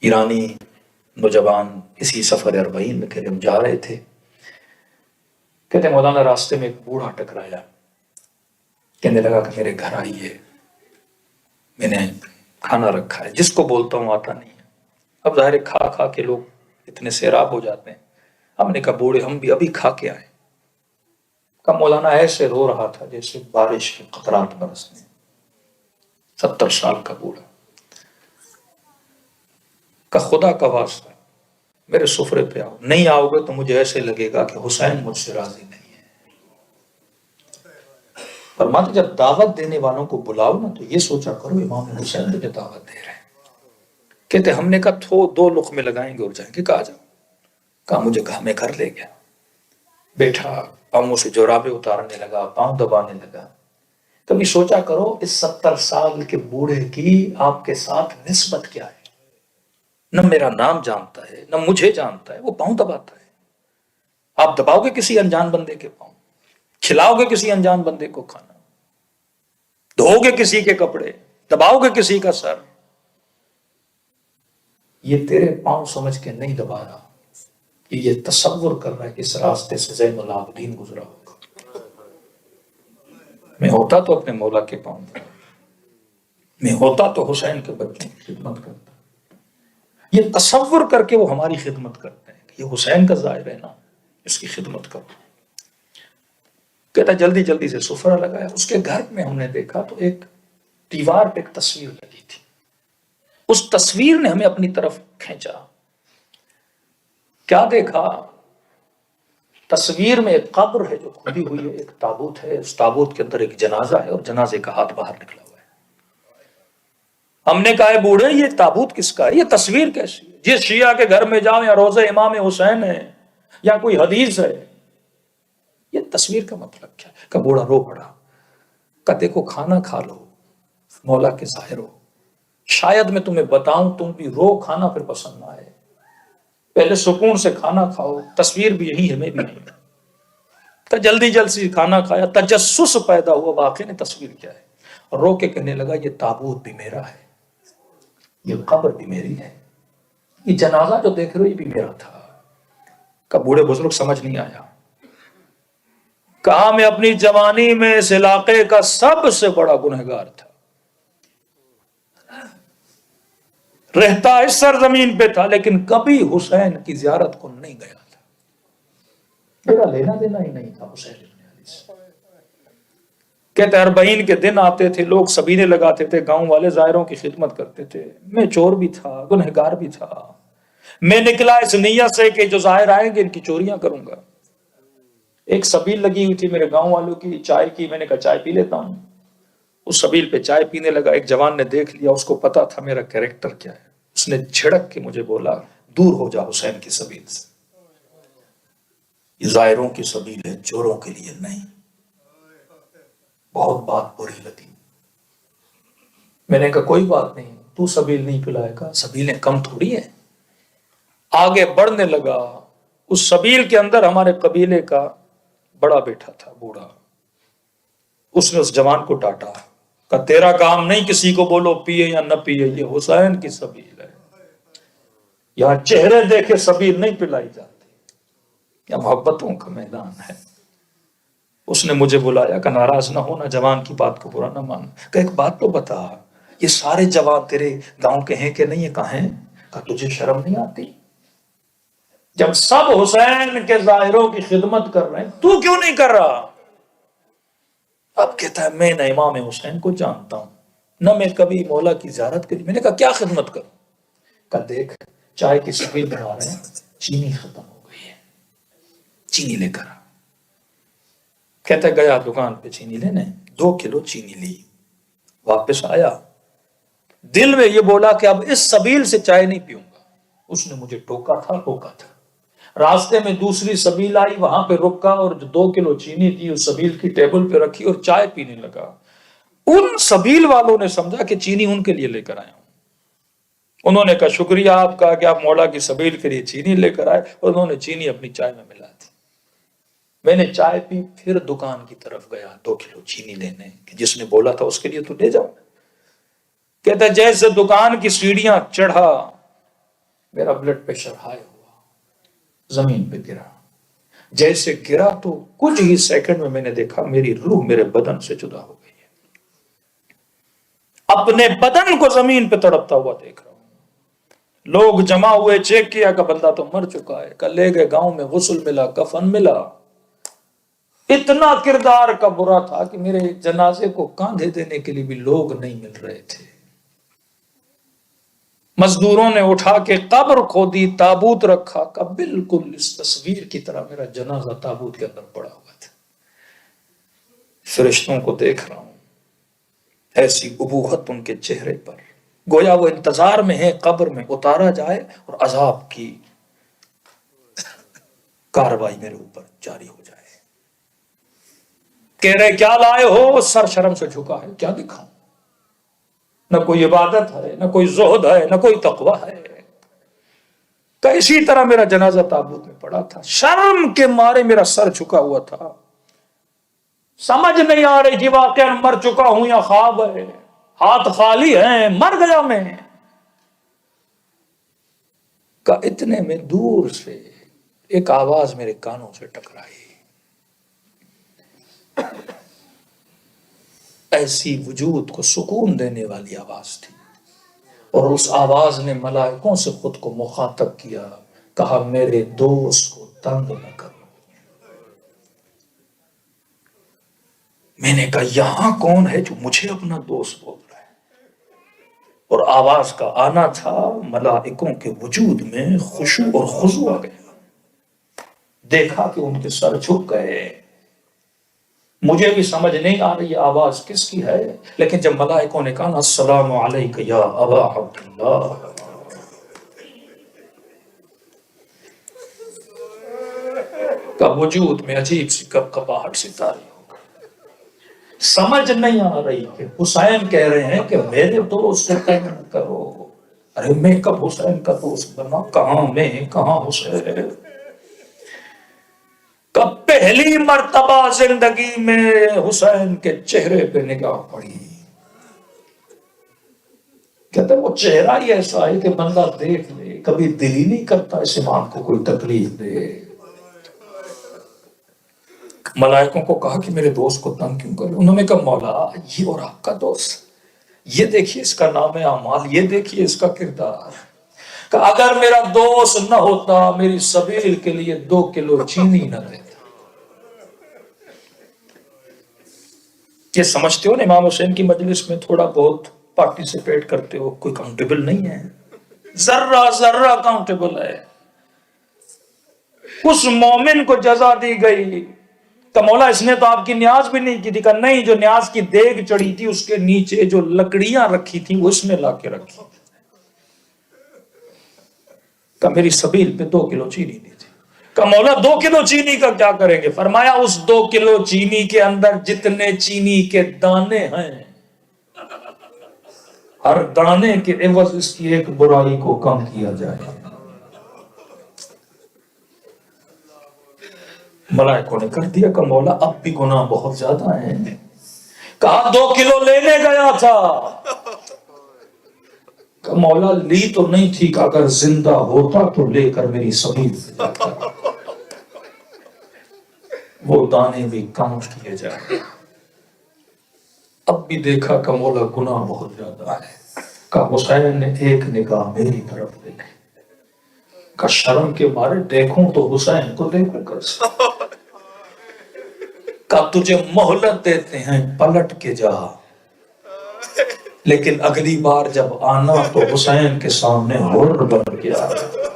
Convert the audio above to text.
ایرانی نوجوان اسی سفر اربعین میں کہ ہم جا رہے تھے، کہتے مولانا راستے میں ایک بوڑھا ٹکرایا، کہنے لگا کہ میرے گھر آئیے، میں نے کھانا رکھا ہے، جس کو بولتا ہوں آتا نہیں ہے۔ اب ظاہر ہے کھا کھا کے لوگ اتنے سیراب ہو جاتے ہیں، ہم نے کہا بوڑھے ہم بھی ابھی کھا کے آئے۔ کہ مولانا ایسے رو رہا تھا جیسے بارش کے قطرات برسنے، 70 سال کا بوڑھا، کہ خدا کا واسطہ میرے سفرے پہ آؤ، نہیں آؤ گے تو مجھے ایسے لگے گا کہ حسین مجھ سے راضی نہیں ہے۔ فرماتے جب دعوت دینے والوں کو بلاؤ نا تو یہ سوچا کرو امام حسین تجھے دعوت دے رہے ہیں۔ کہتے ہم نے کہا 2 لقمے لگائیں گے اور جائیں گے، کہا جاؤ، کہا مجھے گھر میں کر لے گیا، بیٹھا پاؤں سے جورابیں اتارنے لگا، پاؤں دبانے لگا۔ کبھی سوچا کرو اس 70 سال کے بوڑھے کی آپ کے ساتھ نسبت کیا ہے؟ نہ میرا نام جانتا ہے نہ مجھے جانتا ہے، وہ پاؤں دباتا ہے۔ آپ دباؤ گے کسی انجان بندے کے پاؤں، کھلاؤ گے کسی انجان بندے کو کھانا، دھو گے کسی کے کپڑے، دباؤ گے کسی کا سر، یہ تیرے پاؤں سمجھ کے نہیں دبا رہا، یہ تصور کر رہا ہے کہ اس راستے سے زین العابدین گزرا ہوگا۔ میں ہوتا تو اپنے مولا کے پاؤں دبا، میں ہوتا تو حسین کے بچوں کی خدمت کرتا۔ یہ تصور کر کے وہ ہماری خدمت کرتے ہیں کہ یہ حسین کا ظاہر ہے نا، اس کی خدمت کرو۔ کہتا جلدی جلدی سے سفرہ لگایا، اس کے گھر میں ہم نے دیکھا تو ایک دیوار پہ ایک تصویر لگی تھی، اس تصویر نے ہمیں اپنی طرف کھینچا۔ کیا دیکھا؟ تصویر میں ایک قبر ہے جو کھدی ہوئی ہے، ایک تابوت ہے، اس تابوت کے اندر ایک جنازہ ہے اور جنازے کا ہاتھ باہر نکلا ہوا ہے۔ ہم نے کہا بوڑھے یہ تابوت کس کا ہے؟ یہ تصویر کیسی ہے؟ جس شیعہ کے گھر میں جاؤ یا روزہ امام حسین ہے یا کوئی حدیث ہے، یہ تصویر کا مطلب کیا ہے؟ کہ بوڑھا رو پڑا، کہ دیکھو کھانا کھا لو، مولا کے ظاہر ہو، شاید میں تمہیں بتاؤں تم بھی رو، کھانا پھر پسند نہ آئے، پہلے سکون سے کھانا کھاؤ، تصویر بھی یہی ہے، میں بھی نہیں۔ تو جلدی جلدی کھانا کھایا، تجسس پیدا ہوا واقعی نے تصویر کیا ہے، رو کے کہنے لگا یہ تابوت بھی میرا ہے، یہ قبر بھی میری ہے، یہ جنازہ جو دیکھ رہے ہو یہ بھی میرا تھا۔ کہ بوڑھے بزرگ سمجھ نہیں آیا، کہا میں اپنی جوانی میں اس علاقے کا سب سے بڑا گنہگار تھا، رہتا اس سرزمین پہ تھا لیکن کبھی حسین کی زیارت کو نہیں گیا تھا، میرا لینا دینا ہی نہیں تھا حسین ابن علی سے۔ کہتے اربعین کے دن آتے تھے، لوگ سبیلے لگاتے تھے، گاؤں والے زائروں کی خدمت کرتے تھے، میں چور بھی تھا، گنہگار بھی تھا، میں نکلا اس نیت سے کہ جو زائر آئیں گے ان کی چوریاں کروں گا۔ ایک سبیل لگی ہوئی تھی میرے گاؤں والوں کی چائے کی، میں نے کہا چائے پی لیتا ہوں، اس سبیل پہ چائے پینے لگا، ایک جوان نے دیکھ لیا، اس کو پتا تھا میرا کیریکٹر کیا ہے، اس نے جھڑک کے مجھے بولا دور ہو جا حسین کی سبیل سے، یہ زائروں کی سبیل ہے، چوروں کے لیے نہیں۔ بہت بات بری لگی، میں نے کہا کوئی بات نہیں، تو سبیل نہیں پلائے گا، سبیلیں کم تھوڑی ہیں۔ آگے بڑھنے لگا، اس سبیل کے اندر ہمارے قبیلے کا بڑا بیٹا تھا بوڑھا، اس نے اس جوان کو ڈانٹا کہ تیرا کام نہیں کسی کو بولو پیے یا نہ پیے، یہ حسین کی سبیل ہے، یہاں چہرے دیکھے سبیل نہیں پلائی جاتی، یہ محبتوں کا میدان ہے۔ اس نے مجھے بلایا کہ ناراض نہ ہونا، جوان کی بات کو برا نہ مانا، کہ ایک بات تو بتا، یہ سارے جوان تیرے گاؤں کے ہیں کہ نہیں ہے؟ کہاں ہیں؟ کہ تجھے شرم نہیں آتی؟ جب سب حسین کے ظاہروں کی خدمت کر رہے ہیں تو کیوں نہیں کر رہا؟ اب کہتا ہے میں نہ امام حسین کو جانتا ہوں نہ میں کبھی مولا کی زیارت کری۔ میں نے کہا کیا خدمت کروں؟ کہ دیکھ چائے کی سبیل بنا رہے ہیں، چینی ختم ہو گئی ہے، چینی لے کر آ۔ کہتا ہے گیا دکان پہ چینی لینے، 2 کلو چینی لی، واپس آیا، دل میں یہ بولا کہ اب اس سبیل سے چائے نہیں پیوں گا۔ اس نے مجھے ٹوکا تھا، راستے میں دوسری سبیل آئی، وہاں پہ رکا اور جو 2 کلو چینی تھی اس سبیل کی ٹیبل پہ رکھی اور چائے پینے لگا۔ ان سبیل والوں نے سمجھا کہ چینی ان کے لیے لے کر آیا ہوں، انہوں نے کہا شکریہ آپ کا کہ آپ مولا کی سبیل کے لیے چینی لے کر آئے، اور انہوں نے چینی اپنی چائے میں ملا دی۔ میں نے چائے پی، پھر دکان کی طرف گیا 2 کلو چینی لینے، کہ جس نے بولا تھا اس کے لیے تو لے جاؤ۔ کہتا جیسے دکان کی سیڑھیاں چڑھا، میرا بلڈ پریشر ہائی ہوا، زمین پہ گرا، جیسے گرا تو کچھ ہی سیکنڈ میں نے دیکھا میری روح میرے بدن سے جدا ہو گئی ہے، اپنے بدن کو زمین پہ تڑپتا ہوا دیکھ رہا ہوں، لوگ جمع ہوئے، چیک کیا کہ بندہ تو مر چکا ہے، کل لے گئے گاؤں میں، غسل ملا، کفن ملا، اتنا کردار کا برا تھا کہ میرے جنازے کو کاندھے دینے کے لیے بھی لوگ نہیں مل رہے تھے، مزدوروں نے اٹھا کے قبر کھودی، تابوت رکھا، کہ بالکل اس تصویر کی طرح میرا جنازہ تابوت کے اندر پڑا ہوا تھا، فرشتوں کو دیکھ رہا ہوں، ایسی ابوہت ان کے چہرے پر، گویا وہ انتظار میں ہے قبر میں اتارا جائے اور عذاب کی کاروائی میرے اوپر جاری ہو جائے۔ کہہ رہے کیا لائے ہو؟ سر شرم سے جھکا ہے، کیا دکھاؤں؟ نہ کوئی عبادت ہے، نہ کوئی زہد ہے، نہ کوئی تقوی ہے، کہ اسی طرح میرا جنازہ تابوت میں پڑا تھا، شرم کے مارے میرا سر جھکا ہوا تھا، سمجھ نہیں آ رہی تھی واقعا مر چکا ہوں یا خواب ہے، ہاتھ خالی ہیں، مر گیا میں۔ کہ اتنے میں دور سے ایک آواز میرے کانوں سے ٹکرائی، ایسی وجود کو سکون دینے والی آواز تھی، اور اس آواز نے ملائکوں سے خود کو مخاطب کیا، کہا میرے دوست کو تنگ نہ کرو۔ میں نے کہا یہاں کون ہے جو مجھے اپنا دوست بول رہا ہے؟ اور آواز کا آنا تھا ملائکوں کے وجود میں خشوع اور خضوع آ گیا، دیکھا کہ ان کے سر جھک گئے، مجھے بھی سمجھ نہیں آ رہی آواز کس کی ہے، لیکن جب ملائکوں نے کہا السلام علیک یا ابا عبداللہ، کا وجود میں عجیب سی کپکپاہٹ سی طاری ہو گئی، سمجھ نہیں آ رہی کہ حسین کہہ رہے ہیں کہ میرے دوست سے تنگ نہ کرو، ارے میں کب حسین کا دوست بنا، کہاں میں کہاں حسین؟ کب پہلی مرتبہ زندگی میں حسین کے چہرے پہ نگاہ پڑی، کہتے وہ چہرہ ہی ایسا ہے کہ بندہ دیکھ لے، کبھی دل ہی نہیں کرتا اس امام کو کوئی تکلیف دے۔ ملائکوں کو کہا کہ میرے دوست کو تنگ کیوں کرے؟ انہوں نے کہا مولا یہ اور آپ کا دوست، یہ دیکھیے اس کا نام اعمال، یہ دیکھیے اس کا کردار، کہ اگر میرا دوست نہ ہوتا میری سبیل کے لیے 2 کلو چینی نہ دیتا۔ یہ سمجھتے ہو نا امام حسین کی مجلس میں تھوڑا بہت پارٹیسپیٹ کرتے ہو، کوئی کاؤنٹیبل نہیں ہے، ذرہ ذرہ کاؤنٹیبل ہے۔ اس مومن کو جزا دی گئی کہ مولا اس نے تو آپ کی نیاز بھی نہیں کی تھی، کہ نہیں، جو نیاز کی دیگ چڑھی تھی اس کے نیچے جو لکڑیاں رکھی تھی وہ اس نے لا کے رکھی، کہ میری سبیل پہ 2 کلو چینی دی تھی، کہ مولا 2 کلو چینی کا کیا کریں گے؟ فرمایا اس 2 کلو چینی کے اندر جتنے چینی کے دانے ہیں، ہر دانے کے عوض اس کی ایک برائی کو کم کیا جائے۔ ملائکوں نے کر دیا کہ مولا اب بھی گناہ بہت زیادہ ہیں، کہا 2 کلو لینے گیا تھا، کہ مولا لی تو نہیں تھی، کہ اگر زندہ ہوتا تو لے کر میری سبیل پہ جاتا، وہ دانے بھی کاؤنٹ کیے جائیں۔ اب بھی دیکھا کہ مولا گناہ بہت زیادہ ہے، کہ حسین نے ایک نگاہ میری طرف دیکھی، کہ شرم کے مارے دیکھوں تو حسین کو دیکھوں کیسے، کہ تجھے مہلت دیتے ہیں پلٹ کے جا، لیکن اگلی بار جب آنا تو حسین کے سامنے ہور بن کے آنا۔